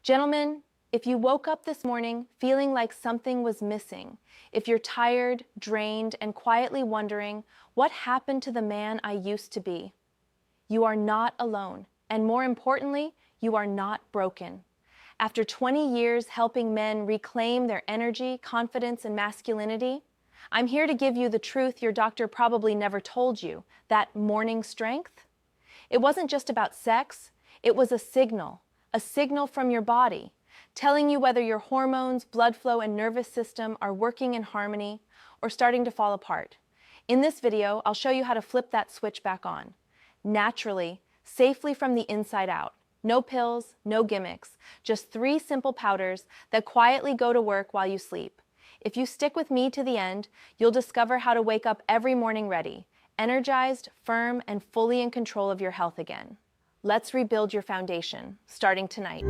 Gentlemen, if you woke up this morning feeling like something was missing, if you're tired, drained, and quietly wondering, what happened to the man I used to be? You are not alone, and more importantly, you are not broken. After 20 years helping men reclaim their energy, confidence, and masculinity, I'm here to give you the truth your doctor probably never told you, that morning strength. It wasn't just about sex, it was a signal from your body, telling you whether your hormones, blood flow, and nervous system are working in harmony or starting to fall apart. In this video, I'll show you how to flip that switch back on, naturally, safely from the inside out. No pills, no gimmicks, just 3 simple powders that quietly go to work while you sleep. If you stick with me to the end, you'll discover how to wake up every morning ready, energized, firm, and fully in control of your health again. Let's rebuild your foundation, starting tonight.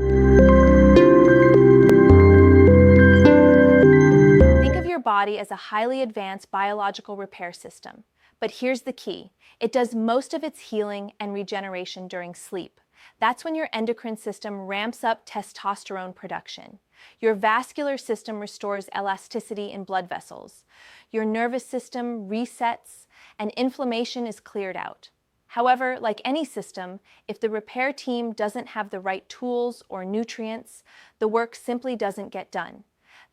Think of your body as a highly advanced biological repair system. But here's the key. It does most of its healing and regeneration during sleep. That's when your endocrine system ramps up testosterone production. Your vascular system restores elasticity in blood vessels. Your nervous system resets, and inflammation is cleared out. However, like any system, if the repair team doesn't have the right tools or nutrients, the work simply doesn't get done.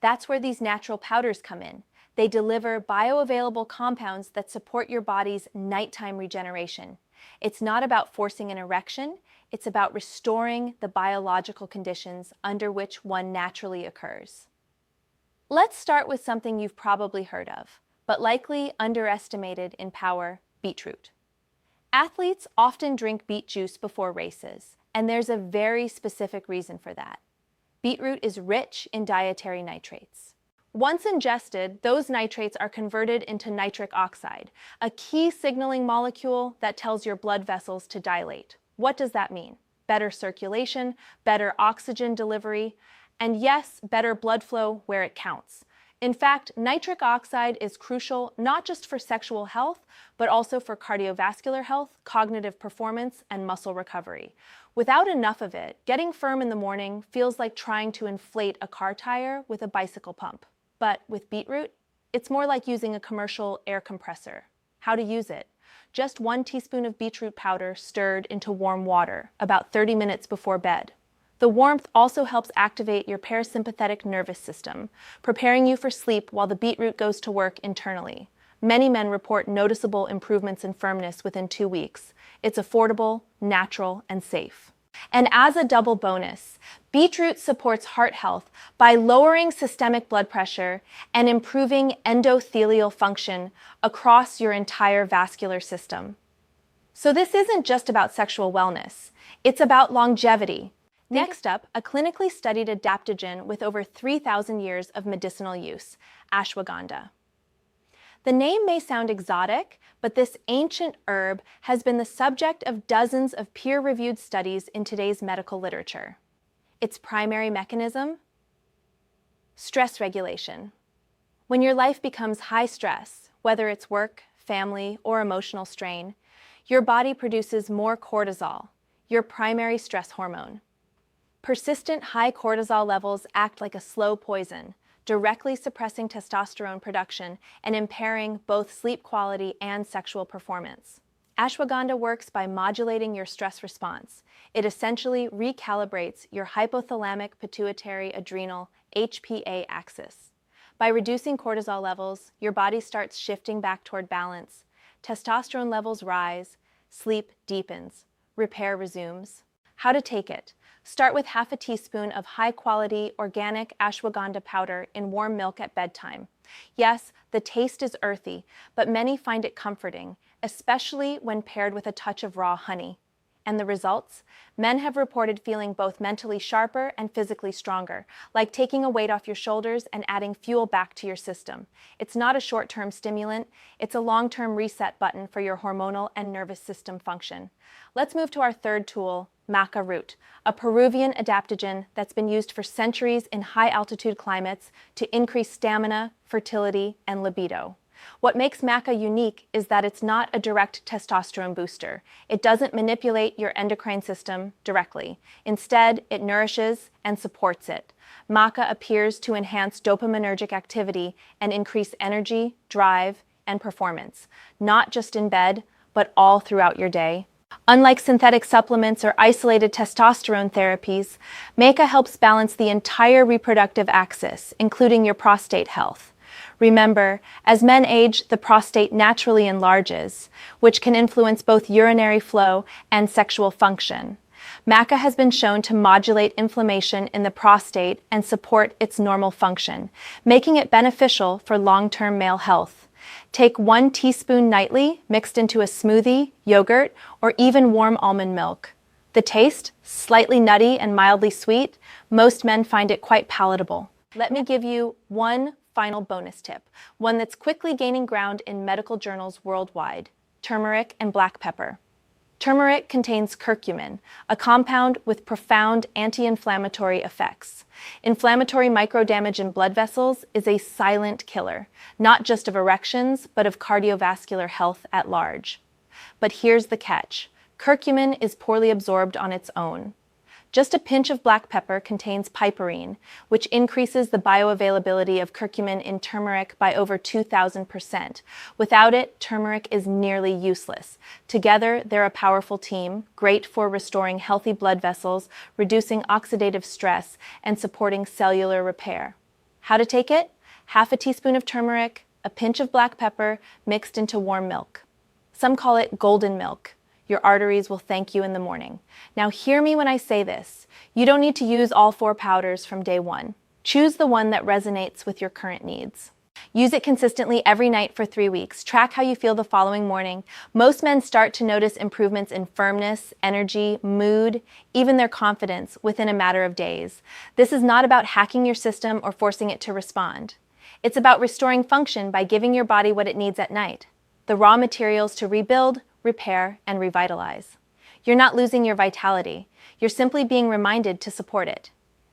That's where these natural powders come in. They deliver bioavailable compounds that support your body's nighttime regeneration. It's not about forcing an erection, it's about restoring the biological conditions under which one naturally occurs. Let's start with something you've probably heard of, but likely underestimated in power: beetroot. Athletes often drink beet juice before races, and there's a very specific reason for that. Beetroot is rich in dietary nitrates. Once ingested, those nitrates are converted into nitric oxide, a key signaling molecule that tells your blood vessels to dilate. What does that mean? Better circulation, better oxygen delivery, and yes, better blood flow where it counts. In fact, nitric oxide is crucial not just for sexual health, but also for cardiovascular health, cognitive performance, and muscle recovery. Without enough of it, getting firm in the morning feels like trying to inflate a car tire with a bicycle pump. But with beetroot, it's more like using a commercial air compressor. How to use it? Just 1 teaspoon of beetroot powder stirred into warm water, about 30 minutes before bed. The warmth also helps activate your parasympathetic nervous system, preparing you for sleep while the beetroot goes to work internally. Many men report noticeable improvements in firmness within 2 weeks. It's affordable, natural, and safe. And as a double bonus, beetroot supports heart health by lowering systemic blood pressure and improving endothelial function across your entire vascular system. So this isn't just about sexual wellness, it's about longevity. Next up, a clinically studied adaptogen with over 3,000 years of medicinal use, ashwagandha. The name may sound exotic, but this ancient herb has been the subject of dozens of peer-reviewed studies in today's medical literature. Its primary mechanism? Stress regulation. When your life becomes high stress, whether it's work, family, or emotional strain, your body produces more cortisol, your primary stress hormone. Persistent high cortisol levels act like a slow poison, directly suppressing testosterone production and impairing both sleep quality and sexual performance. Ashwagandha works by modulating your stress response. It essentially recalibrates your hypothalamic pituitary adrenal HPA axis. By reducing cortisol levels, your body starts shifting back toward balance. Testosterone levels rise, sleep deepens, repair resumes. How to take it? Start with half a teaspoon of high-quality organic ashwagandha powder in warm milk at bedtime. Yes, the taste is earthy, but many find it comforting, especially when paired with a touch of raw honey. And the results? Men have reported feeling both mentally sharper and physically stronger, like taking a weight off your shoulders and adding fuel back to your system. It's not a short-term stimulant, it's a long-term reset button for your hormonal and nervous system function. Let's move to our third tool, maca root, a Peruvian adaptogen that's been used for centuries in high-altitude climates to increase stamina, fertility, and libido. What makes maca unique is that it's not a direct testosterone booster. It doesn't manipulate your endocrine system directly. Instead, it nourishes and supports it. Maca appears to enhance dopaminergic activity and increase energy, drive, and performance, not just in bed, but all throughout your day. Unlike synthetic supplements or isolated testosterone therapies, maca helps balance the entire reproductive axis, including your prostate health. Remember, as men age, the prostate naturally enlarges, which can influence both urinary flow and sexual function. Maca has been shown to modulate inflammation in the prostate and support its normal function, making it beneficial for long-term male health. Take 1 teaspoon nightly, mixed into a smoothie, yogurt, or even warm almond milk. The taste, slightly nutty and mildly sweet, most men find it quite palatable. Let me give you one final bonus tip, one that's quickly gaining ground in medical journals worldwide: turmeric and black pepper. Turmeric contains curcumin, a compound with profound anti-inflammatory effects. Inflammatory microdamage in blood vessels is a silent killer, not just of erections, but of cardiovascular health at large. But here's the catch: curcumin is poorly absorbed on its own. Just a pinch of black pepper contains piperine, which increases the bioavailability of curcumin in turmeric by over 2,000%. Without it, turmeric is nearly useless. Together, they're a powerful team, great for restoring healthy blood vessels, reducing oxidative stress, and supporting cellular repair. How to take it? Half a teaspoon of turmeric, a pinch of black pepper, mixed into warm milk. Some call it golden milk. Your arteries will thank you in the morning. Now hear me when I say this. You don't need to use all 4 powders from day one. Choose the one that resonates with your current needs. Use it consistently every night for 3 weeks. Track how you feel the following morning. Most men start to notice improvements in firmness, energy, mood, even their confidence within a matter of days. This is not about hacking your system or forcing it to respond. It's about restoring function by giving your body what it needs at night: the raw materials to rebuild, repair, and revitalize. You're not losing your vitality. You're simply being reminded to support it.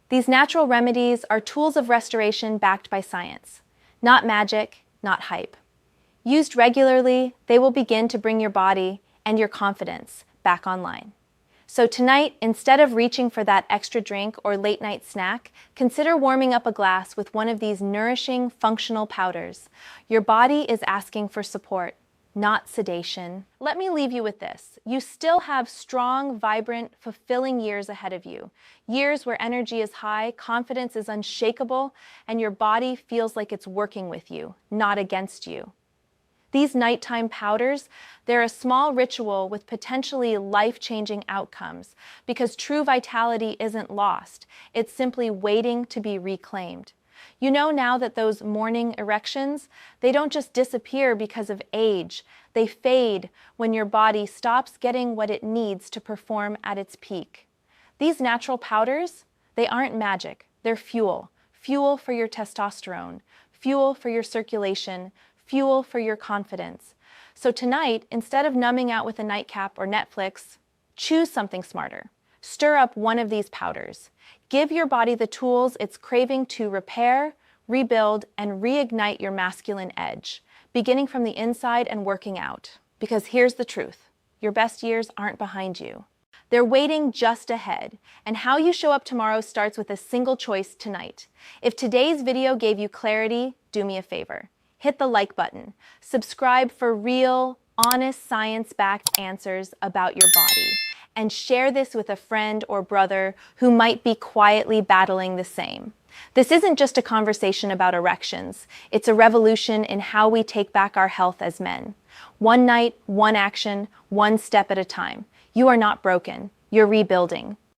These natural remedies are tools of restoration backed by science. Not magic, not hype. Used regularly, they will begin to bring your body and your confidence back online. So tonight, instead of reaching for that extra drink or late-night snack, consider warming up a glass with one of these nourishing, functional powders. Your body is asking for support, not sedation. Let me leave you with this. You still have strong, vibrant, fulfilling years ahead of you. Years where energy is high, confidence is unshakable, and your body feels like it's working with you, not against you. These nighttime powders, they're a small ritual with potentially life-changing outcomes, because true vitality isn't lost. It's simply waiting to be reclaimed. You know now that those morning erections, they don't just disappear because of age. They fade when your body stops getting what it needs to perform at its peak. These natural powders, they aren't magic. They're fuel. Fuel for your testosterone, fuel for your circulation, fuel for your confidence. So tonight, instead of numbing out with a nightcap or Netflix, choose something smarter. Stir up one of these powders. Give your body the tools it's craving to repair, rebuild, and reignite your masculine edge, beginning from the inside and working out. Because here's the truth: your best years aren't behind you. They're waiting just ahead, and how you show up tomorrow starts with a single choice tonight. If today's video gave you clarity, do me a favor. Hit the like button. Subscribe for real, honest, science-backed answers about your body. And share this with a friend or brother who might be quietly battling the same. This isn't just a conversation about erections. It's a revolution in how we take back our health as men. One night, one action, one step at a time. You are not broken. You're rebuilding.